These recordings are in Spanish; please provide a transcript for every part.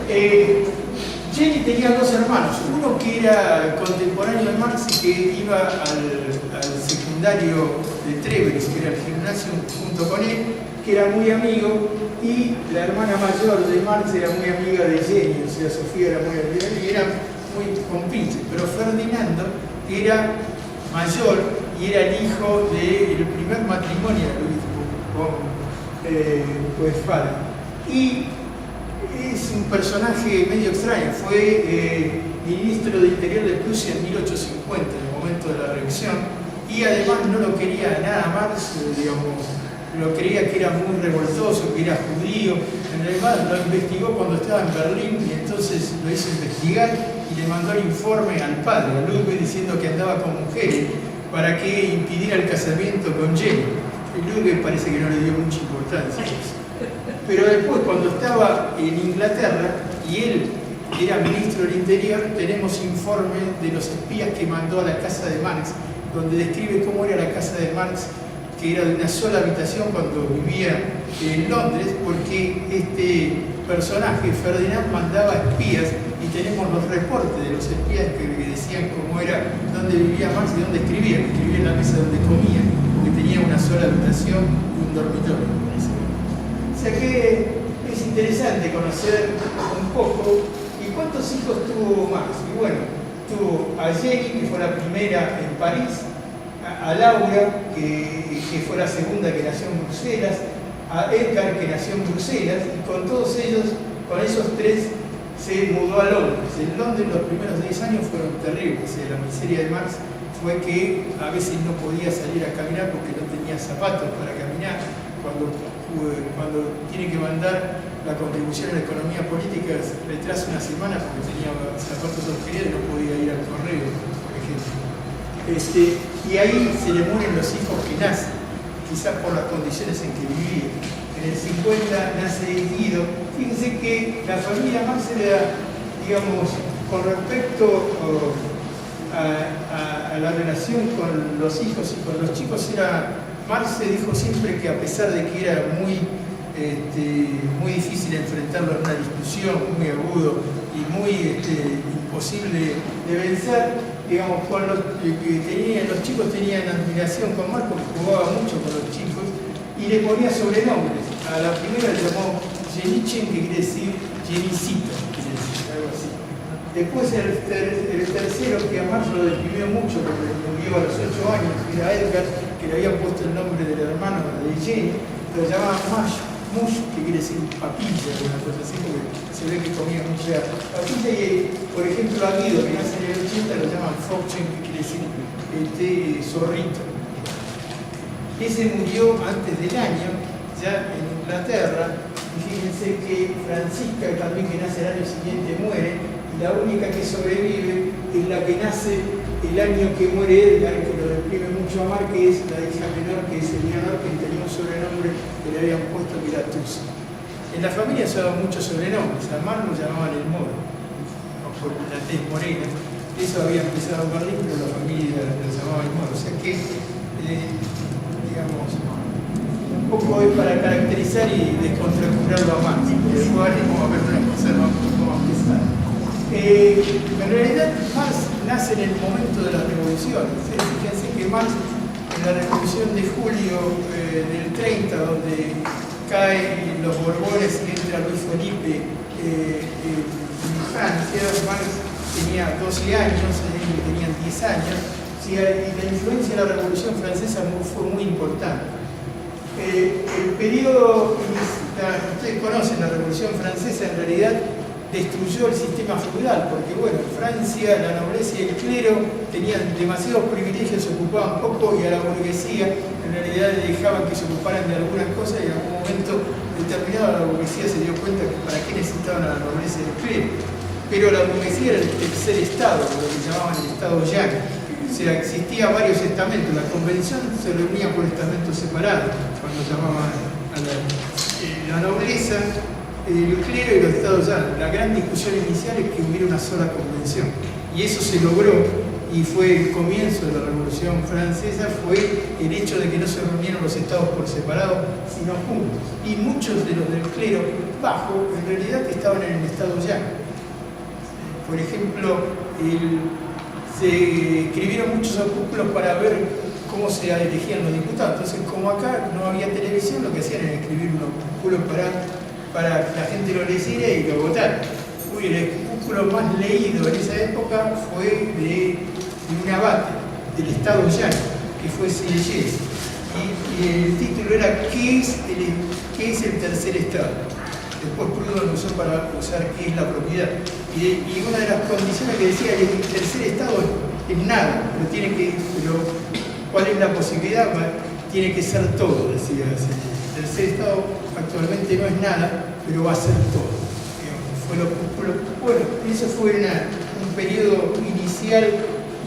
Jenny tenía dos hermanos, uno que era contemporáneo de Marx y que iba al secundario de Trèveris, que era el gimnasio junto con él, que era muy amigo, y la hermana mayor de Marx era muy amiga de Jenny, o sea, Sofía era muy amiga de él, y eran muy compinches. Pero Ferdinando era mayor y era el hijo del primer matrimonio de Luis con Westphalen. Y es un personaje medio extraño, fue ministro de Interior de Prusia en 1850, en el momento de la revolución, y además no lo quería nada Marx, digamos, lo creía que era muy revoltoso, que era judío. En realidad lo investigó cuando estaba en Berlín y entonces lo hizo investigar y le mandó el informe al padre, a Ludwig, diciendo que andaba con mujeres para que impidiera el casamiento con Jenny. Y Ludwig parece que no le dio mucha importancia a eso. Pero después, cuando estaba en Inglaterra y él era ministro del Interior, tenemos informe de los espías que mandó a la casa de Marx, donde describe cómo era la casa de Marx, que era de una sola habitación cuando vivía en Londres, porque este personaje, Ferdinand, mandaba espías y tenemos los reportes de los espías que decían cómo era, dónde vivía Marx y dónde escribía. Escribía en la mesa donde comía, porque tenía una sola habitación y un dormitorio. O sea que es interesante conocer un poco. ¿Y cuántos hijos tuvo Marx? Y bueno, tuvo a Jenny, que fue la primera en París, a Laura, que fue la segunda que nació en Bruselas, a Edgar, que nació en Bruselas, y con todos ellos, con esos tres, se mudó a Londres. En Londres los primeros 10 años fueron terribles. La miseria de Marx fue que a veces no podía salir a caminar porque no tenía zapatos para caminar. Cuando tiene que mandar la contribución a la economía política, retrasa una semana porque tenía zapatos agujereados y no podía ir al correo, por ejemplo. Y ahí se le mueren los hijos que nacen, quizás por las condiciones en que vivían. En el 50 nace Guido. Fíjense que la familia Marx era, digamos, con respecto a la relación con los hijos y con los chicos, Marx se dijo siempre que a pesar de que era muy difícil enfrentarlo en una discusión, muy agudo y muy imposible de vencer, digamos, con los chicos tenían admiración con Marx porque jugaba mucho con los chicos y le ponía sobrenombres. A la primera le llamó Jenichen, que quiere decir Jenicito, algo así. Después el tercero, que a Marx lo deprimió mucho porque murió a los 8 años, era Edgar, que le habían puesto el nombre del hermano de Jenny, lo llamaban Mush, que quiere decir papilla, una cosa así, porque se ve que comía mucha papilla. Y, por ejemplo, a Guido, que nace en el 80, lo llaman Fochen, que quiere decir zorrito. Ese murió antes del año, ya en Inglaterra, y fíjense que Francisca, también que nace el año siguiente, muere, y la única que sobrevive es la que nace el año que muere Edgar, que lo deprime mucho a Marx, que es la hija menor, que es Eleanor, que tenía un sobrenombre que le habían puesto que era Tusa. En la familia se daban muchos sobrenombres. A Marx lo llamaban el Moro, o por la tez morena. Eso había empezado en Berlín, pero la familia lo llamaba el Moro. O sea que, digamos, un poco es para caracterizar y descontracturarlo a Marx. Después vamos a ver una cosa un poco más pesada. En realidad, Marx nace en el momento de las revoluciones. Fíjense que Marx, en la revolución de julio del 30, donde caen los Borbones y entra Luis Felipe en Francia, Marx tenía 12 años, ellos tenían 10 años, y la influencia de la Revolución Francesa fue muy importante. El periodo, ustedes conocen la Revolución Francesa, en realidad destruyó el sistema feudal, porque bueno, Francia, la nobleza y el clero tenían demasiados privilegios, se ocupaban poco, y a la burguesía en realidad le dejaban que se ocuparan de algunas cosas, y en algún momento determinado la burguesía se dio cuenta que para qué necesitaban a la nobleza y el clero. Pero la burguesía era el tercer estado, lo que llamaban el estado llano. O sea, existían varios estamentos, la convención se reunía por estamentos separados, cuando llamaban a la nobleza, el clero y los estados llanos. La gran discusión inicial es que hubiera una sola convención, y eso se logró, y fue el comienzo de la Revolución Francesa, fue el hecho de que no se reunieron los estados por separado, sino juntos. Y muchos de los del clero bajo, en realidad, estaban en el estado llano. Por ejemplo, se escribieron muchos opúsculos para ver cómo se elegían los diputados. Entonces, como acá no había televisión, lo que hacían era escribir un opúsculo para que la gente lo leyera y lo votara. El opúsculo más leído en esa época fue de un abate del Estado Llano, que fue Sieyès. Y el título era ¿Qué es el tercer Estado? Después Proudhon lo usó para usar qué es la propiedad. Y una de las condiciones que decía es que el tercer Estado es nada, pero ¿cuál es la posibilidad? Tiene que ser todo, decía. El tercer Estado actualmente no es nada, pero va a ser todo. Bueno, eso fue un periodo inicial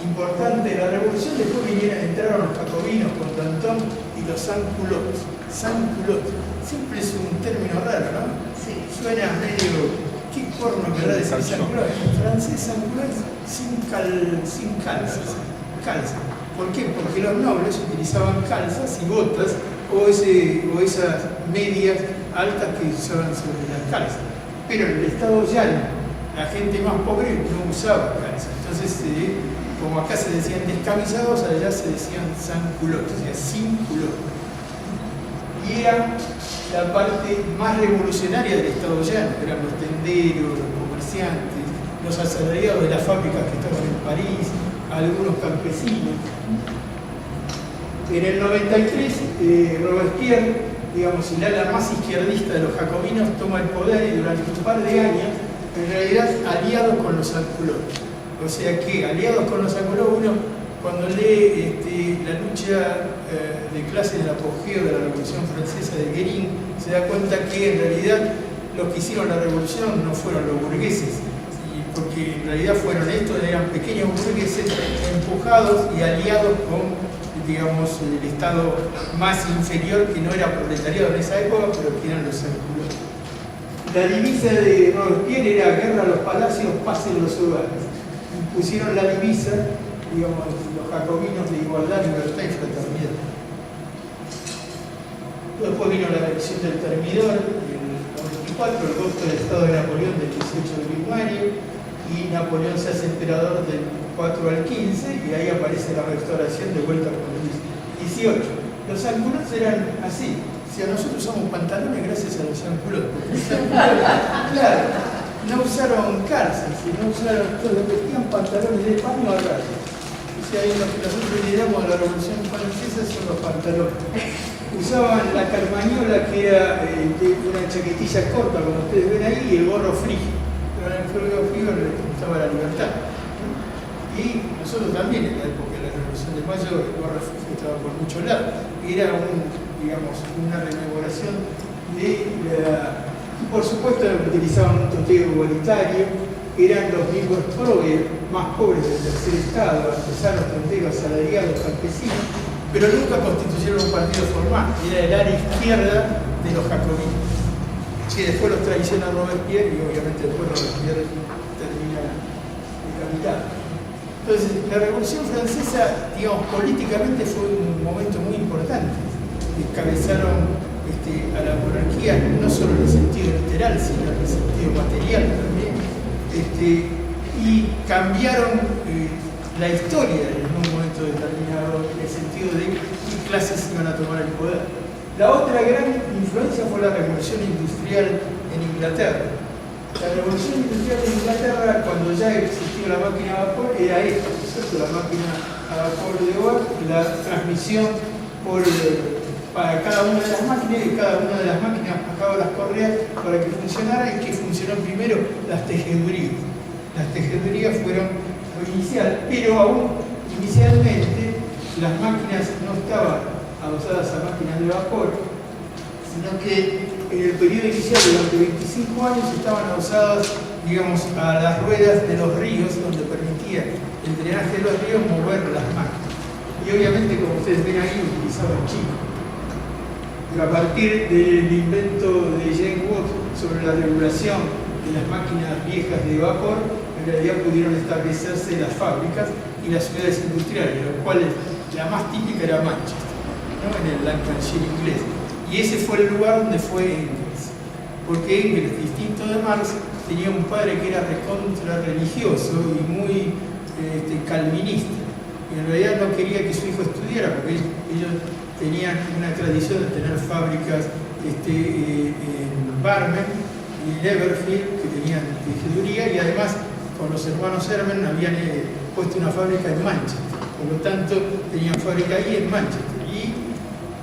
importante de la revolución. Después entraron los jacobinos con Danton y los sans-culottes. Sans-culottes, siempre es un término raro, ¿no? Sí. Suena medio, qué porno querrá decir sans-culottes. En francés sans-culottes sin calzas. Calza. ¿Por qué? Porque los nobles utilizaban calzas y botas o esas medias altas que usaban sobre las calzas. Pero en el Estado Llano, la gente más pobre no usaba calzas. Entonces, como acá se decían descamisados, allá se decían sans-culottes, o sea, sin culottes. Y era la parte más revolucionaria del Estado Llano, eran los tenderos, los comerciantes, los asalariados de las fábricas que estaban en París, algunos campesinos. En el 93, Robespierre, digamos, el ala más izquierdista de los jacobinos, toma el poder y durante un par de años, en realidad aliados con los sans-culottes. O sea que, aliados con los sans-culottes, uno cuando lee la lucha de clase en el apogeo de la Revolución Francesa de Guérin, se da cuenta que en realidad los que hicieron la revolución no fueron los burgueses, porque en realidad eran pequeños burgueses empujados y aliados con, digamos, el Estado más inferior, que no era proletariado en esa época, pero que eran los sans-culottes. La divisa de Robespierre era guerra a los palacios, paz en los hogares. Impusieron la divisa, digamos, los jacobinos de igualdad, libertad y fraternidad. Después vino la elección del termidor, en el 94, el golpe del Estado de Napoleón del 18 de Brumario, y Napoleón se hace emperador del 4 al 15, y ahí aparece la restauración de vuelta con Luis XVIII. Los sans-culottes eran así. Si nosotros usamos pantalones gracias a los sans-culottes, porque los sans-culottes, claro, no usaron calzas, no usaron, todos vestían pantalones de paño a rayas. O sea, lo que nosotros lideramos de la Revolución Francesa son los pantalones. Usaban la carmañola, que era una chaquetilla corta, como ustedes ven ahí, y el gorro frío. Pero en el gorro frío le gustaba la libertad. Y nosotros también, en la época de la Revolución de Mayo, el gorro frío estaba por muchos lados. Era una rememoración de la... Y por supuesto utilizaban un toteo igualitario, eran los miembros más pobres del tercer Estado, empezaron los tonteros asalariados campesinos, pero nunca constituyeron un partido formal, era el área izquierda de los jacobinos. Que después los traiciona Robespierre y obviamente después Robespierre termina decapitado. Entonces, la Revolución Francesa, digamos, políticamente fue un momento muy importante. Encabezaron a la monarquía, no solo en el sentido literal, sino en el sentido material también, y cambiaron la historia en un momento determinado, en el sentido de qué clases iban a tomar el poder. La otra gran influencia fue la revolución industrial en Inglaterra. La revolución industrial en Inglaterra, cuando ya existió la máquina a vapor, era esta, ¿no es cierto? La máquina a vapor de Watt, la transmisión para cada una de las máquinas, y cada una de las máquinas bajaba las correas para que funcionara, y que funcionó primero las tejedurías. Las tejedurías fueron lo inicial, pero aún inicialmente las máquinas no estaban adosadas a máquinas de vapor, sino que en el periodo inicial, durante 25 años, estaban adosadas, digamos, a las ruedas de los ríos, donde permitía el drenaje de los ríos mover las máquinas. Y obviamente, como ustedes ven ahí, utilizaban chicos. Pero a partir del invento de James Watt sobre la regulación de las máquinas viejas de vapor, en realidad pudieron establecerse las fábricas y las ciudades industriales, de las cuales la más típica era Manchester, ¿no? En el Lancashire inglés. Y ese fue el lugar donde fue Engels. porque Engels, distinto de Marx, tenía un padre que era recontra religioso y muy calvinista. Y en realidad no quería que su hijo estudiara, porque ellos tenían una tradición de tener fábricas en Barmen y Leverfield, que tenían tejeduría, y además con los hermanos Herman habían puesto una fábrica en Manchester. Por lo tanto, tenían fábrica ahí en Manchester. Y,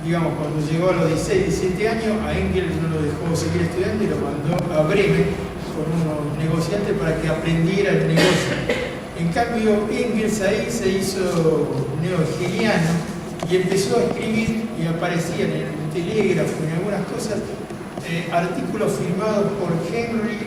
digamos, cuando llegó a los 16, 17 años, a Engels no lo dejó seguir estudiando y lo mandó a Bremen con unos negociantes para que aprendiera el negocio. En cambio, Engels ahí se hizo neo-hegeliano y empezó a escribir, y aparecían en el Telégrafo, en algunas cosas, artículos firmados por Friedrich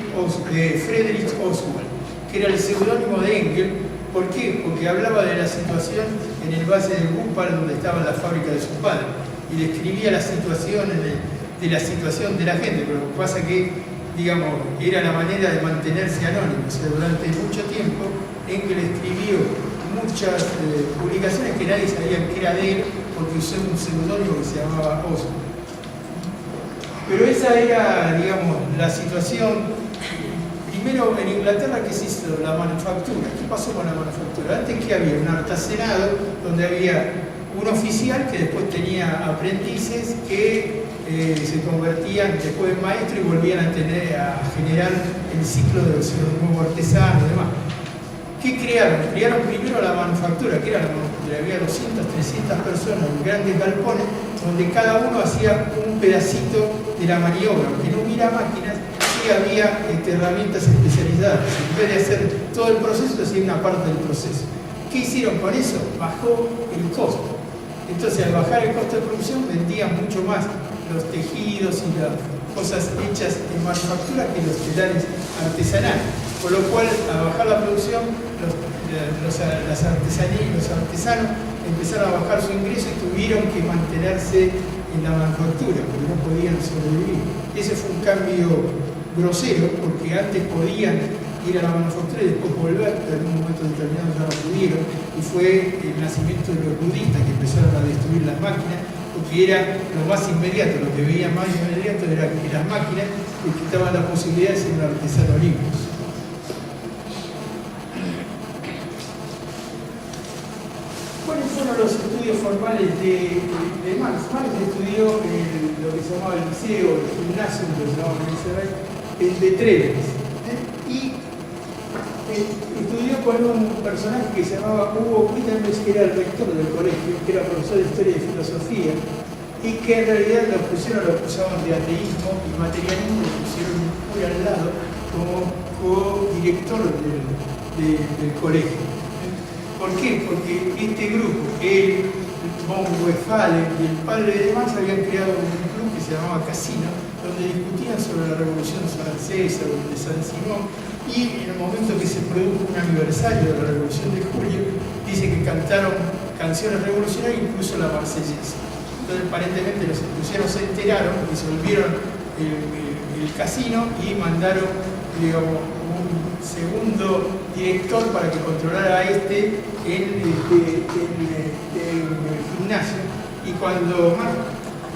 Oswald, que era el seudónimo de Engels. ¿Por qué? Porque hablaba de la situación en el valle del Wuppertal, donde estaba la fábrica de su padre, y describía la situación de la gente. Pero lo que pasa que, digamos, era la manera de mantenerse anónimo. O sea, durante mucho tiempo Engels escribió muchas publicaciones que nadie sabía que era de él, porque usó un seudónimo que se llamaba Oswald. Pero esa era, digamos, la situación. Primero, en Inglaterra, ¿qué se hizo? La manufactura. ¿Qué pasó con la manufactura? Antes, ¿qué había? Un artesanado donde había un oficial que después tenía aprendices que se convertían después en maestros y volvían a generar el ciclo de los nuevos artesanos y demás. ¿Qué crearon? Crearon primero la manufactura, que era la manufactura. Había 200, 300 personas en grandes galpones donde cada uno hacía un pedacito de la maniobra. Aunque no hubiera máquinas, sí había herramientas especializadas. En vez de hacer todo el proceso, hacía una parte del proceso. ¿Qué hicieron con eso? Bajó el costo. Entonces, al bajar el costo de producción, vendían mucho más los tejidos y las cosas hechas en manufactura que los telares artesanales. Por lo cual, al bajar la producción, los artesanos empezaron a bajar su ingreso y tuvieron que mantenerse en la manufactura, porque no podían sobrevivir. Ese fue un cambio grosero, porque antes podían ir a la manufactura y después volver, pero en un momento determinado ya no pudieron, y fue el nacimiento de los budistas que empezaron a destruir las máquinas, porque era lo más inmediato. Lo que veían más inmediato era que las máquinas les quitaban la posibilidad de ser un artesano libre. ¿Cuáles fueron los estudios formales de Marx? Marx estudió lo que se llamaba el liceo, el gimnasio, lo que se llamaba en Israel, el de Trevens. Y estudió con un personaje que se llamaba Hugo Wittenberg, que era el rector del colegio, que era profesor de historia y filosofía, y que en realidad lo acusaban de ateísmo y materialismo, lo pusieron muy al lado como co-director del colegio. ¿Por qué? Porque este grupo, el von Westphalen y el padre de Marx habían creado un club que se llamaba Casino, donde discutían sobre la Revolución Francesa, o de San Simón, y en el momento que se produjo un aniversario de la Revolución de Julio, dice que cantaron canciones revolucionarias, incluso la Marsellesa. Entonces, aparentemente los estudiantes se enteraron, disolvieron el casino y mandaron, digamos, un segundo director para que controlara en el gimnasio. Y cuando Marx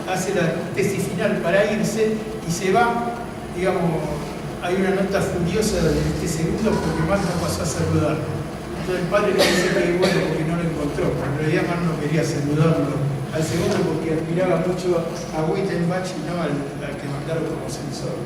hace la tesis final para irse y se va, digamos, hay una nota furiosa de este segundo porque Marx no pasó a saludarlo. Entonces el padre le dice que bueno porque no lo encontró, pero en realidad Marx no quería saludarlo al segundo porque admiraba mucho a Wittenbach y no al que mandaron como censor.